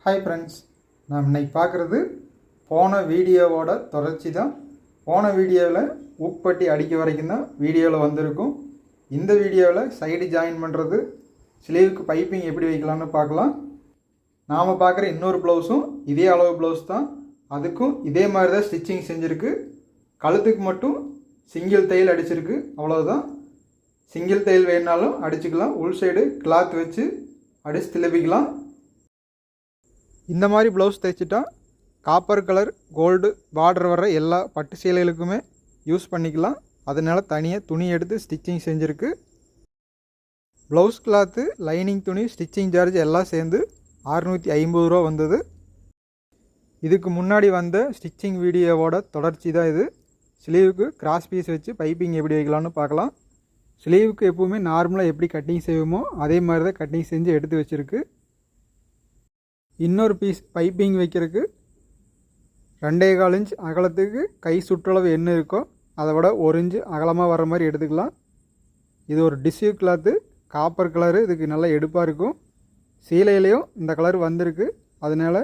Hi friends, நாம் இன்னைக்கு பார்க்குறது போன வீடியோவோட தொடர்ச்சி தான். போன வீடியோவில் ஊக்பட்டி அடிக்க வரைக்கும் தான் வீடியோவில் வந்திருக்கும். இந்த வீடியோவில் சைடு ஜாயின் பண்ணுறது, ஸ்லீவுக்கு பைப்பிங் எப்படி வைக்கலாம்னு பார்க்கலாம். நாம் பார்க்குற இன்னொரு ப்ளவுஸும் இதே அளவு ப்ளவுஸ் தான், அதுக்கும் இதே மாதிரி தான் ஸ்டிச்சிங் செஞ்சுருக்கு. கழுத்துக்கு மட்டும் சிங்கிள் தையல் அடிச்சிருக்கு, அவ்வளோதான். சிங்கிள் தையல் வேணுனாலும் அடிச்சுக்கலாம், உள் சைடு கிளாத் வச்சு அடித்து திருப்பிக்கலாம். இந்த மாதிரி ப்ளவுஸ் தைச்சிட்டா காப்பர் கலர் கோல்டு பார்டர் வர்ற எல்லா பட்டு சேலைகளுக்குமே யூஸ் பண்ணிக்கலாம். அதனால் தனியாக துணி எடுத்து ஸ்டிச்சிங் செஞ்சுருக்கு. ப்ளவுஸ் கிளாத்து, லைனிங் துணி, ஸ்டிச்சிங் சார்ஜ் எல்லாம் சேர்ந்து 650 ரூபா வந்தது. இதுக்கு முன்னாடி வந்த ஸ்டிச்சிங் வீடியோவோட தொடர்ச்சி தான் இது. ஸ்லீவுக்கு கிராஸ் பீஸ் வச்சு பைப்பிங் எப்படி வைக்கலாம்னு பார்க்கலாம். ஸ்லீவுக்கு எப்போவுமே நார்மலாக எப்படி கட்டிங் செய்வோமோ அதே மாதிரி தான் கட்டிங் செஞ்சு எடுத்து வச்சுருக்கு. இன்னொரு பீஸ் பைப்பிங் வைக்கிறதுக்கு 2.25 இன்ச் அகலத்துக்கு கை சுற்றளவு என்ன இருக்கோ அதை விட 1 இன்ச் அகலமாக வர மாதிரி எடுத்துக்கலாம். இது ஒரு டிஷ்யூ கிளாத்து, காப்பர் கலரு, இதுக்கு நல்லா எடுப்பாக இருக்கும். சீலையிலையும் இந்த கலர் வந்திருக்கு. அதனால்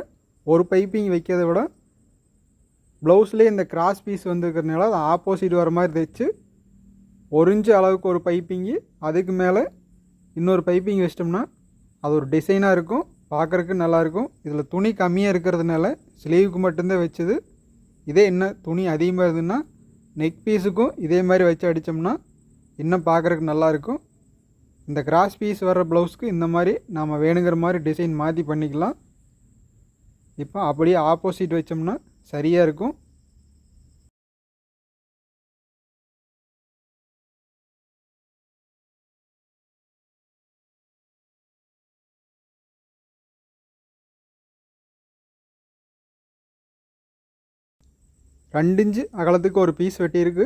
ஒரு பைப்பிங் வைக்கிறத விட ப்ளவுஸ்லேயே இந்த கிராஸ் பீஸ் வந்துருக்கிறதுனால அது ஆப்போசிட் வர மாதிரி தைச்சு 1 இன்ச் அளவுக்கு ஒரு பைப்பிங்கு, அதுக்கு மேலே இன்னொரு பைப்பிங் வச்சிட்டோம்னா அது ஒரு டிசைனாக இருக்கும், பார்க்குறதுக்கு நல்லாயிருக்கும். இதில் துணி கம்மியாக இருக்கிறதுனால ஸ்லீவுக்கு மட்டும்தான் வச்சுது. இதே என்ன துணி அதிகமாக இருந்ததுன்னா நெக் பீஸுக்கும் இதே மாதிரி வச்சு அடித்தோம்னா இன்னும் பார்க்குறதுக்கு நல்லாயிருக்கும். இந்த கிராஸ் பீஸ் வர்ற ப்ளவுஸ்க்கு இந்த மாதிரி நாம் வேணுங்கிற மாதிரி டிசைன் மாற்றி பண்ணிக்கலாம். இப்போ அப்படியே ஆப்போசிட் வச்சோம்னா சரியாக இருக்கும். ரெண்டு இன்ச்சு அகலத்துக்கு ஒரு பீஸ் வெட்டியிருக்கு.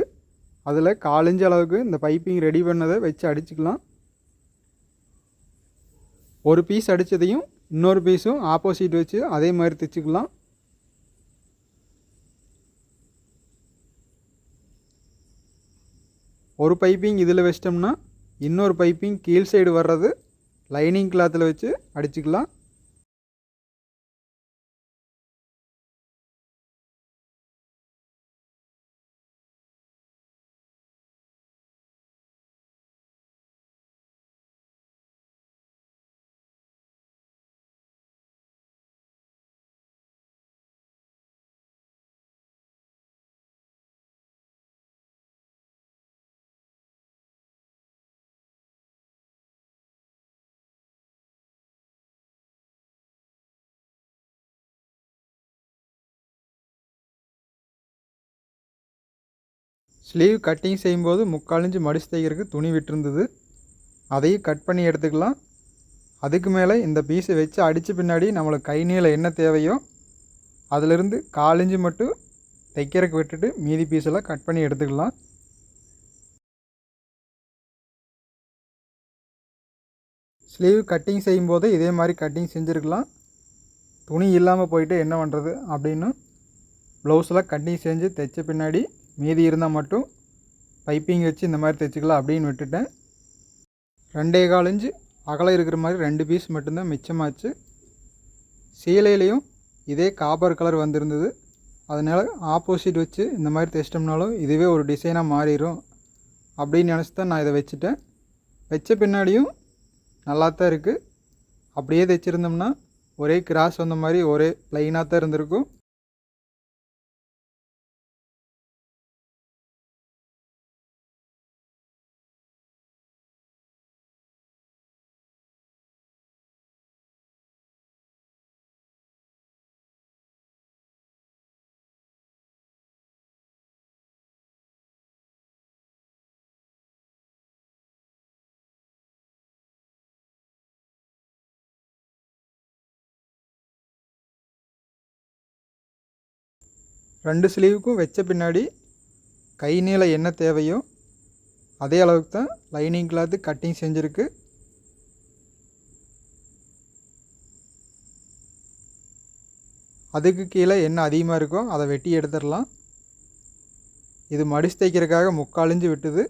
அதில் 1/4 இன்ச்சு அளவுக்கு இந்த பைப்பிங் ரெடி பண்ணதை வச்சு அடிச்சுக்கலாம். ஒரு பீஸ் அடித்ததையும் இன்னொரு பீஸும் ஆப்போசிட் வச்சு அதே மாதிரி தைச்சிக்கலாம். ஒரு பைப்பிங் இதில் வச்சிட்டோம்னா இன்னொரு பைப்பிங் கீழ் சைடு வர்றது லைனிங் கிளாத்தில் வச்சு அடிச்சுக்கலாம். ஸ்லீவ் கட்டிங் செய்யும்போது 3/4 இன்ச்சு மடிச்சு தைக்கிறதுக்கு துணி விட்டுருந்தது, அதையும் கட் பண்ணி எடுத்துக்கலாம். அதுக்கு மேலே இந்த பீஸை வச்சு அடித்த பின்னாடி நம்மளுக்கு கை நீளம் என்ன தேவையோ அதிலிருந்து 1/4 இன்ச்சு மட்டும் தைக்கிறதுக்கு விட்டுட்டு மீதி பீஸெல்லாம் கட் பண்ணி எடுத்துக்கலாம். ஸ்லீவ் கட்டிங் செய்யும்போது இதே மாதிரி கட்டிங் செஞ்சுருக்கலாம். துணி இல்லாமல் போயிட்டு என்ன பண்ணுறது அப்படின்னு ப்ளவுஸெல்லாம் கட்டிங் செஞ்சு தைச்ச பின்னாடி மீதி இருந்தால் மட்டும் பைப்பிங் வச்சு இந்த மாதிரி தைச்சிக்கலாம் அப்படின்னு விட்டுட்டேன். 2.25 இன்ச்சு அகலம் இருக்கிற மாதிரி 2 பீஸ் மட்டும்தான் மிச்சமாச்சு. சீலையிலையும் இதே காப்பர் கலர் வந்திருந்தது, அதனால் ஆப்போசிட் வச்சு இந்த மாதிரி தைச்சிட்டோம்னாலும் இதுவே ஒரு டிசைனாக மாறிடும் அப்படின்னு நினச்சி தான் நான் இதை வச்சுட்டேன். வச்ச பின்னாடியும் நல்லா தான் இருக்குது. அப்படியே தைச்சிருந்தோம்னா ஒரே கிராஸ் வந்த மாதிரி ஒரே லைனாக தான் இருந்திருக்கும். ரெண்டு ஸ்லீவுக்கும் வச்ச பின்னாடி கை நீளம் என்ன தேவையோ அதே அளவுக்கு தான் லைனிங் கிளாத்து கட்டிங் செஞ்சுருக்கு. அதுக்கு கீழே என்ன அதிகமாக இருக்கோ அதை வெட்டி எடுத்துடலாம். இது மடிச்சு தைக்கிறதுக்காக 3/4 இன்ச்சு விட்டுது.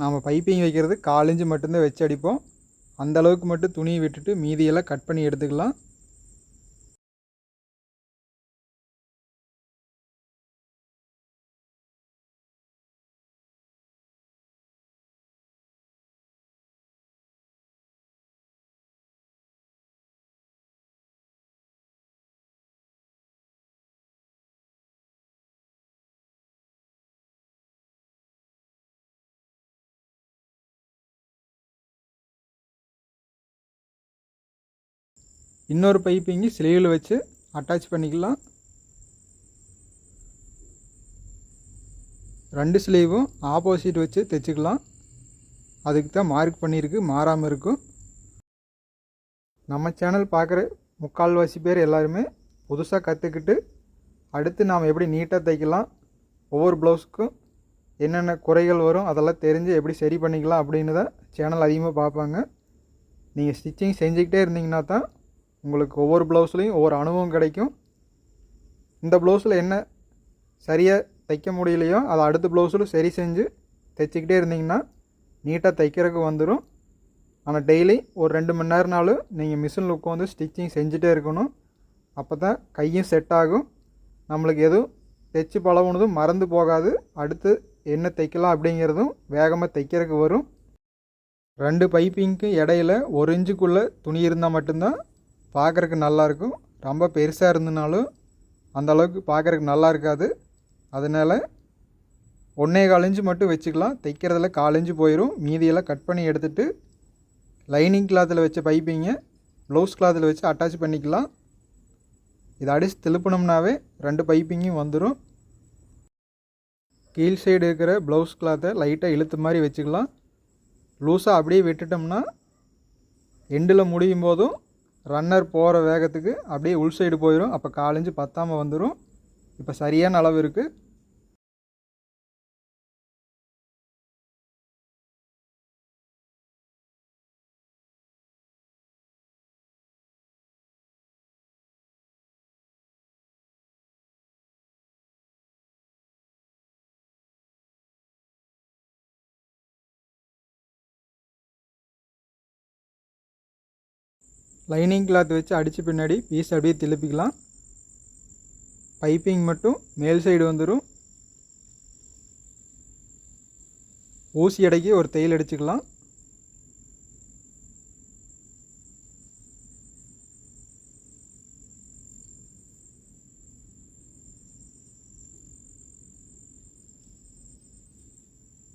நாம் பைப்பிங் வைக்கிறது 1/4 இன்ச்சு மட்டும்தான் வச்சு அடிப்போம். அந்தளவுக்கு மட்டும் துணியை விட்டுட்டு மீதியெல்லாம் கட் பண்ணி எடுத்துக்கலாம். இன்னொரு பைப்பிங்கு ஸ்லீவில் வச்சு அட்டாச் பண்ணிக்கலாம். 2 ஸ்லீவும் ஆப்போசிட் வச்சு தைச்சிக்கலாம். அதுக்கு தான் மார்க் பண்ணியிருக்கு, மாறாமல் இருக்கும். நம்ம சேனல் பார்க்குற முக்கால்வாசி பேர் எல்லாருமே புதுசாக கற்றுக்கிட்டு அடுத்து நாம் எப்படி நீட்டாக தைக்கலாம், ஒவ்வொரு ப்ளவுஸுக்கும் என்னென்ன குறைகள் வரும் அதெல்லாம் தெரிஞ்சு எப்படி சரி பண்ணிக்கலாம் அப்படின்னு தான் சேனல் அதிகமாக பார்ப்பாங்க. நீங்கள் ஸ்டிச்சிங் செஞ்சுக்கிட்டே இருந்தீங்கன்னா தான் உங்களுக்கு ஒவ்வொரு ப்ளவுஸ்லேயும் ஒவ்வொரு அனுபவம் கிடைக்கும். இந்த ப்ளவுஸில் என்ன சரியாக தைக்க முடியலையோ அதை அடுத்த ப்ளவுஸில் சரி செஞ்சு தைச்சிக்கிட்டே இருந்தீங்கன்னா நீட்டாக தைக்கிறதுக்கு வந்துடும். ஆனால் டெய்லி ஒரு 2 மணி நேரம்னாலும் நீங்கள் மிஷினில் உட்காந்து ஸ்டிச்சிங் செஞ்சுட்டே இருக்கணும். அப்போ தான் கையும் செட் ஆகும். நம்மளுக்கு எதுவும் தைச்சி பழகுனதும் மறந்து போகாது. அடுத்து என்ன தைக்கலாம் அப்படிங்கிறதும் வேகமாக தைக்கிறதுக்கு வரும். 2 பைப்பிங்க்கு இடையில 1 இன்ச்சுக்குள்ளே துணி இருந்தால் மட்டும்தான் பார்க்குறக்கு நல்லாயிருக்கும். ரொம்ப பெருசாக இருந்தனாலும் அந்தளவுக்கு பார்க்குறக்கு நல்லா இருக்காது. அதனால் 1.25 இன்ச்சு மட்டும் வச்சுக்கலாம். தைக்கிறதுல 1/4 இன்ச்சு போயிடும். மீதியெல்லாம் கட் பண்ணி எடுத்துகிட்டு லைனிங் கிளாத்தில் வச்ச பைப்பிங்கை ப்ளவுஸ் கிளாத்தில் வச்சு அட்டாச் பண்ணிக்கலாம். இதை அடித்து திருப்பினோம்னாவே 2 பைப்பிங்கும் வந்துடும். கீழ் சைடு இருக்கிற ப்ளவுஸ் கிளாத்தை லைட்டாக இழுத்து மாதிரி வச்சுக்கலாம். லூஸாக அப்படியே விட்டுட்டோம்னா எண்டில் முடியும் போதும் ரன்னர் போகிற வேகத்துக்கு அப்படியே உள் சைடு போயிடும். அப்போ 1/4 இன்ச்சு பத்தாமல் வந்துடும். இப்போ சரியான அளவு இருக்குது. லைனிங் கிளாத் வச்சு அடித்த பின்னாடி பீஸ் அப்படியே திருப்பிக்கலாம். பைப்பிங் மட்டும் மேல் சைடு வந்துடும். ஊசி அடைக்கி ஒரு தையல் அடிச்சுக்கலாம்.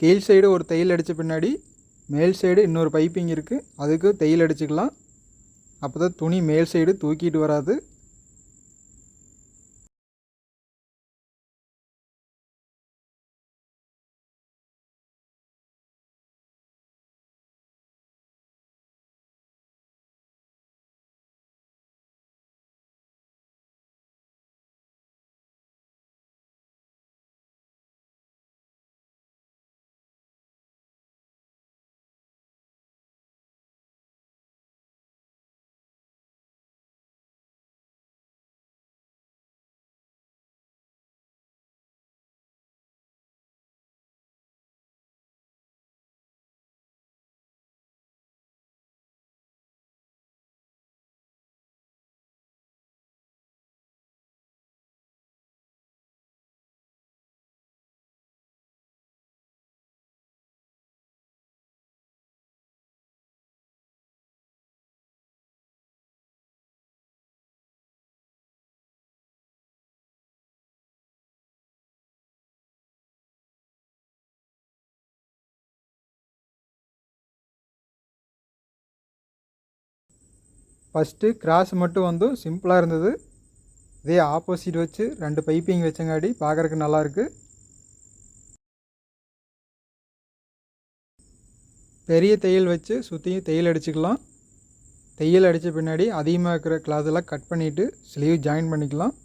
கீழ் சைடு ஒரு தையல் அடித்த பின்னாடி மேல் சைடு இன்னொரு பைப்பிங் இருக்குது, அதுக்கு தையல் அடிச்சுக்கலாம். அப்போ தான் துணி மேல் சைடு தூக்கிட்டு வராது. ஃபஸ்ட்டு கிராஸ் மட்டும் வந்து சிம்பிளாக இருந்தது. இதே ஆப்போசிட் வச்சு 2 பைப்பிங் வச்சங்காடி பார்க்குறக்கு நல்லாயிருக்கு. பெரிய தையல் வச்சு சுற்றியும் தையல் அடிச்சுக்கலாம். தையல் அடித்த பின்னாடி அதிகமாக இருக்கிற கிளாத்தெல்லாம் கட் பண்ணிவிட்டு ஸ்லீவ் ஜாயின் பண்ணிக்கலாம்.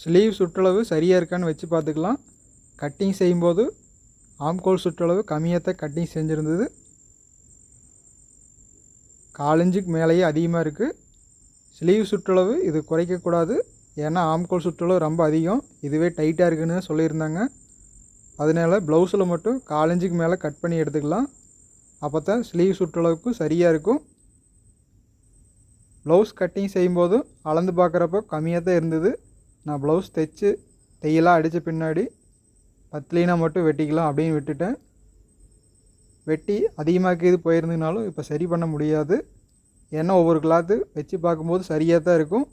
ஸ்லீவ் சுற்றளவு சரியாக இருக்கான்னு வச்சு பார்த்துக்கலாம். கட்டிங் செய்யும்போது ஆம்கோல் சுற்றளவு கம்மியாக கட்டிங் செஞ்சுருந்தது. 1/4 இன்ச்சுக்கு மேலேயே அதிகமாக இருக்குது. ஸ்லீவ் சுற்றளவு இது குறைக்கக்கூடாது, ஏன்னா ஆம்கோல் சுற்றளவு ரொம்ப அதிகம். இதுவே டைட்டாக இருக்குன்னு சொல்லியிருந்தாங்க. அதனால் ப்ளவுஸில் மட்டும் 1/4 இன்ச்சுக்கு மேலே கட் பண்ணி எடுத்துக்கலாம். அப்போ தான் ஸ்லீவ் சுற்றளவுக்கு சரியாக இருக்கும். ப்ளவுஸ் கட்டிங் செய்யும்போது அளந்து பார்க்குறப்போ கம்மியாக தான் இருந்தது. நான் ப்ளவுஸ் தைச்சு தையெல்லாம் அடித்த பின்னாடி பத்தலினா மட்டும் வெட்டிக்கலாம் அப்படின்னு விட்டுட்டேன். வெட்டி அதிகமாக்கி இது போயிருந்ததுனாலும் இப்போ சரி பண்ண முடியாது. ஏன்னா ஒவ்வொரு கிளாத்து வச்சு பார்க்கும்போது சரியாக தான் இருக்கும்.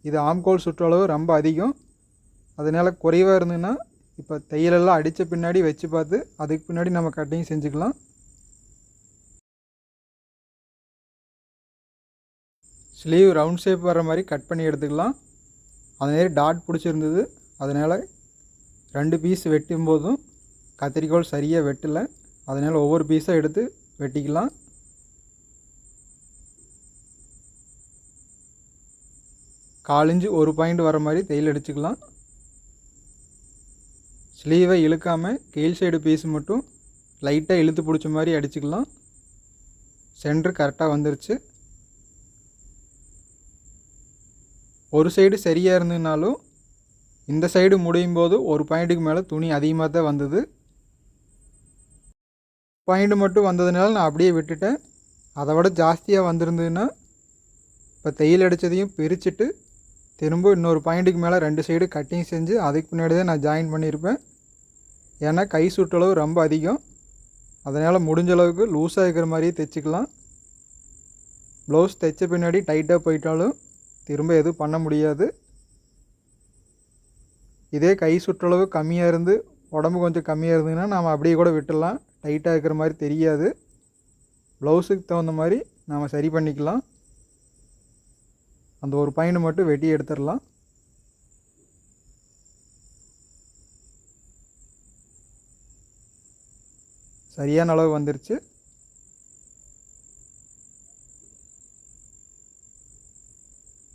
இது ஆம்கோல் சுற்றளவு ரொம்ப அதிகம். அதனால் குறைவாக இருந்ததுன்னா இப்போ தையலெல்லாம் அடித்த பின்னாடி வச்சு பார்த்து அதுக்கு பின்னாடி நம்ம கட்டிங் செஞ்சுக்கலாம். ஸ்லீவ் ரவுண்ட் ஷேப் வர மாதிரி கட் பண்ணி எடுத்துக்கலாம். அதே டாட் பிடிச்சிருந்தது. அதனால் 2 பீஸ் வெட்டும் போதும் கத்திரிக்கோல் சரியாக வெட்டலை. அதனால் ஒவ்வொரு பீஸாக எடுத்து வெட்டிக்கலாம். காலிஞ்சு ஒரு பாயிண்ட் வர மாதிரி தையல் அடிச்சுக்கலாம். ஸ்லீவை இழுக்காமல் கீழ் சைடு பீஸ் மட்டும் லைட்டாக இழுத்து பிடிச்ச மாதிரி அடிச்சுக்கலாம். சென்டர் கரெக்டாக வந்துருச்சு. ஒரு சைடு சரியாக இருந்ததுனாலும் இந்த சைடு முடியும் போது ஒரு பாயிண்ட்டுக்கு மேலே துணி அதிகமாக தான் வந்தது. பாயிண்ட் மட்டும் வந்ததுனால நான் அப்படியே விட்டுட்டேன். அதை விட ஜாஸ்தியாக வந்திருந்ததுன்னா இப்போ தையல் அடித்ததையும் பிரிச்சுட்டு திரும்ப இன்னொரு பாயிண்ட்டுக்கு மேலே 2 சைடு கட்டிங் செஞ்சு அதுக்கு பின்னாடி தான் நான் ஜாயின் பண்ணியிருப்பேன். ஏன்னா கை சுற்றளவு ரொம்ப அதிகம். அதனால் முடிஞ்ச அளவுக்கு லூஸாக இருக்கிற மாதிரியே தைச்சிக்கலாம். ப்ளவுஸ் தைச்ச பின்னாடி டைட்டாக போயிட்டாலும் திரும்ப எதுவும் பண்ண முடியாது. இதே கை சுற்றளவு கம்மியாக இருந்து உடம்பு கொஞ்சம் கம்மியாக இருந்ததுன்னா நாம் அப்படியே கூட விட்டுடலாம். டைட்டாக இருக்கிற மாதிரி தெரியாது. ப்ளவுஸுக்கு தகுந்த மாதிரி நாம் சரி பண்ணிக்கலாம். அந்த ஒரு பாயிண்ட் மட்டும் வெட்டி எடுத்துடலாம். சரியான அளவு வந்துருச்சு.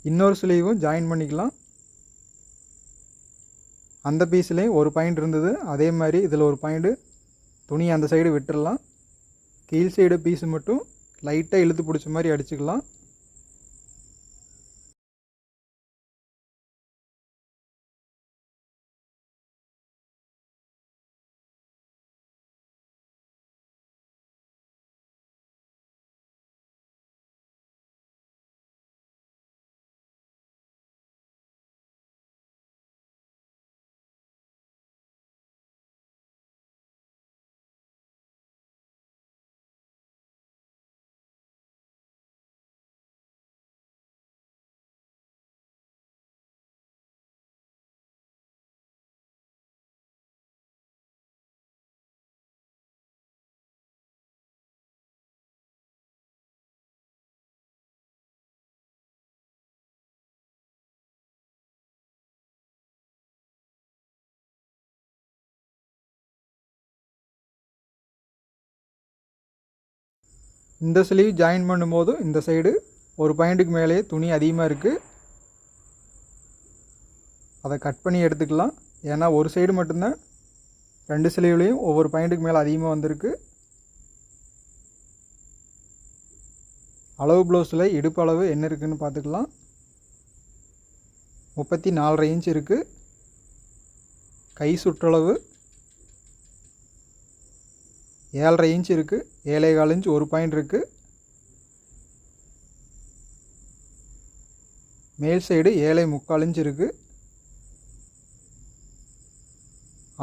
இன்னொரு ஸ்லீவும் ஜாயின் பண்ணிக்கலாம். அந்த பீஸ்லேயும் ஒரு பாயிண்ட் இருந்தது. அதே மாதிரி இதில் ஒரு பாயிண்ட்டு துணி அந்த சைடு விட்டுடலாம். கீழ் சைடு பீஸு மட்டும் லைட்டாக இழுத்து பிடிச்ச மாதிரி அடிச்சுக்கலாம். இந்த ஸ்லீவ் ஜாயின் பண்ணும்போது இந்த சைடு ஒரு பாயிண்ட்டுக்கு மேலேயே துணி அதிகமாக இருக்குது. அதை கட் பண்ணி எடுத்துக்கலாம். ஏன்னா ஒரு சைடு மட்டும்தான் 2 ஸ்லீவ்லேயும் ஒவ்வொரு பாயிண்ட்டுக்கு மேலே அதிகமாக வந்திருக்கு. அளவு ப்ளவுஸில் இடுப்பு அளவு என்ன இருக்குதுன்னு பார்த்துக்கலாம். 34 இன்ச் இருக்குது. கை சுற்றளவு 7.5 இன்ச் இருக்குது. 7.25 இன்ச் ஒரு பாயிண்ட் இருக்குது. மேல் சைடு 7.75 இன்ச் இருக்குது.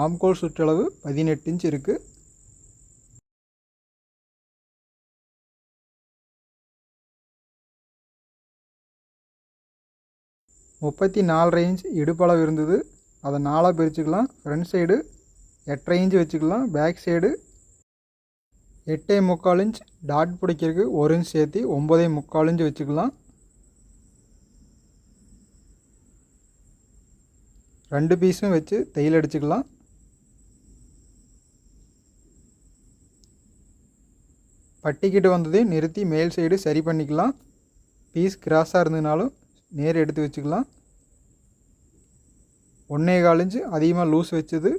ஆம்கோல் சுற்றளவு 18 இன்ச் இருக்குது. முப்பத்தி 4.5 இன்ச் இடுப்பளவு இருந்தது. அதை 4ஆக பிரிச்சுக்கலாம். ஃப்ரண்ட் சைடு 8.5 இன்ச் வச்சுக்கலாம். பேக் சைடு 8.75 இன்ச் டாட் பிடிக்கிறதுக்கு 1 இன்ச் சேர்த்து 9.75 இன்ச் வச்சுக்கலாம். 2 பீஸும் வச்சு தையல் அடிச்சுக்கலாம். பட்டிக்கிட்டு வந்ததையும் நிறுத்தி மேல் சைடு சரி பண்ணிக்கலாம். பீஸ் கிராஸாக இருந்ததுனாலும் நேர் எடுத்து வச்சுக்கலாம். 1.25 இன்ச் அதிகமாக லூஸ் வச்சது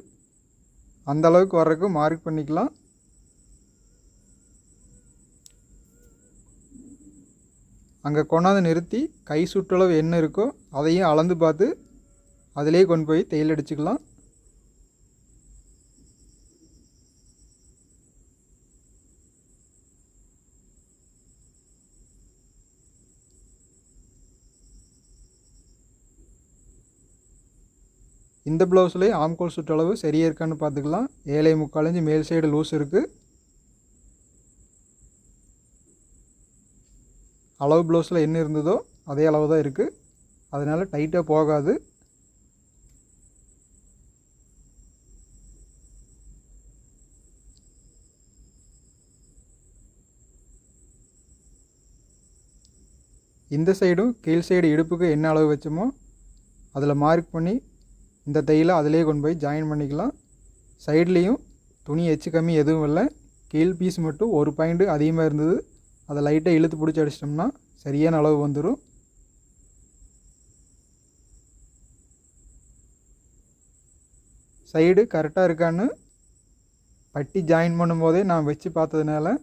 அந்தளவுக்கு வர்றதுக்கு மார்க் பண்ணிக்கலாம். அங்கே கொண்டாந்து நிறுத்தி கை சுற்றளவு என்ன இருக்கோ அதையும் அளந்து பார்த்து அதிலே கொண்டு போய் தையல் அடிச்சுக்கலாம். இந்த ப்ளவுஸ்லேயே ஆம்கோல் சுற்றளவு சரியாக இருக்கான்னு பார்த்துக்கலாம். 7.75 இன்ச் மேல் சைடு லூஸ் இருக்குது. அளவு ப்ளவுஸில் என்ன இருந்ததோ அதே அளவு தான் இருக்குது, அதனால் டைட்டாக போகாது. இந்த சைடும் கீழ் சைடு இடுப்புக்கு என்ன அளவு வச்சோமோ அதில் மார்க் பண்ணி இந்த தையில் அதிலே கொண்டு போய் ஜாயின் பண்ணிக்கலாம். சைட்லேயும் துணி எச்சு கம்மி எதுவும் இல்லை. கீழ் பீஸ் மட்டும் ஒரு பாயிண்ட் அதிகமாக இருந்தது, அதை லைட்டாக இழுத்து பிடிச்சி அடிச்சிட்டோம்னா சரியான அளவு வந்துடும். சைடு கரெக்டாக இருக்கான்னு பட்டி ஜாயின் பண்ணும்போதே நான் வச்சு பார்த்ததுனால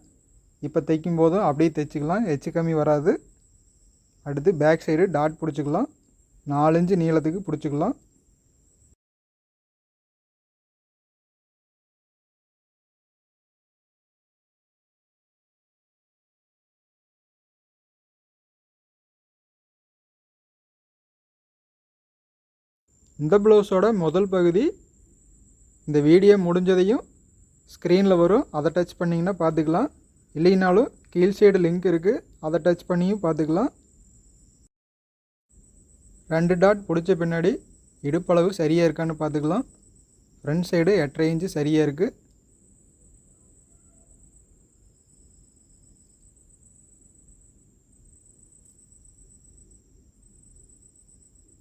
இப்போ தைக்கும் போதும் அப்படியே தைச்சிக்கலாம், எச்சு கம்மி வராது. அடுத்து பேக் சைடு டாட் பிடிச்சிக்கலாம், 4 இன்ச்சு நீளத்துக்கு பிடிச்சிக்கலாம். இந்த ப்ளவுஸோட முதல் பகுதி இந்த வீடியோ முடிஞ்சதையும் ஸ்க்ரீனில் வரும், அதை டச் பண்ணிங்கன்னா பார்த்துக்கலாம். இல்லைனாலும் கீழ் சைடு லிங்க் இருக்குது, அதை டச் பண்ணியும் பார்த்துக்கலாம். 2 டாட் பிடிச்ச பின்னாடி இடுப்பளவு சரியாக இருக்கான்னு பார்த்துக்கலாம். ஃப்ரண்ட் சைடு 8.5 இன்ச்சு சரியாக இருக்குது.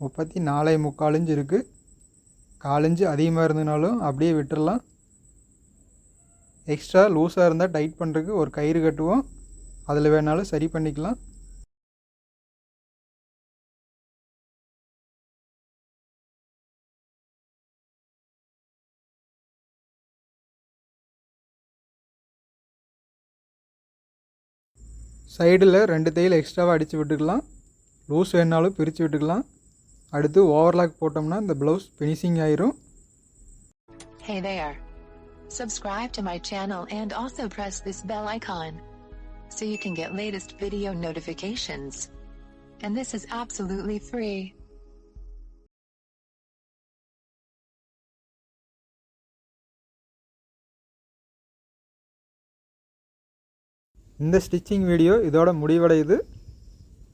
முப்பத்தி 4.75 இன்ச் இருக்குது. 4 இன்ச்சு அதிகமாக இருந்ததுனாலும் அப்படியே விட்டுடலாம். எக்ஸ்ட்ரா லூஸாக இருந்தால் டைட் பண்ணுறதுக்கு ஒரு கயிறு கட்டுவோம், அதில் வேணாலும் சரி பண்ணிக்கலாம். சைடில் 2 தையல் எக்ஸ்ட்ராவாக அடித்து விட்டுக்கலாம், லூஸ் வேணாலும் பிரித்து விட்டுக்கலாம். அடுத்து ஓவர்லாக் போட்டோம்னா இந்த ப்ளவுஸ் ஃபினிஷிங் ஆயிரும். Hey there. Subscribe to my channel and also press this bell icon so you can get latest video notifications. And this is absolutely free. இந்த ஸ்டிச்சிங் வீடியோ இதோட முடிவடையுது.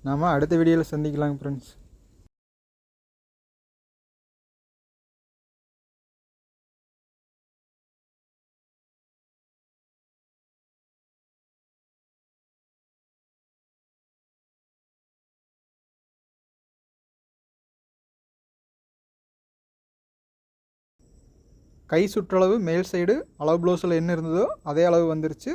நாம் அடுத்த வீடியோவில் சந்திக்கலாங்க ஃப்ரெண்ட்ஸ். கை சுற்றளவு மேல் சைடு அளவு ப்ளவுஸில் என்ன இருந்ததோ அதே அளவு வந்துருச்சு.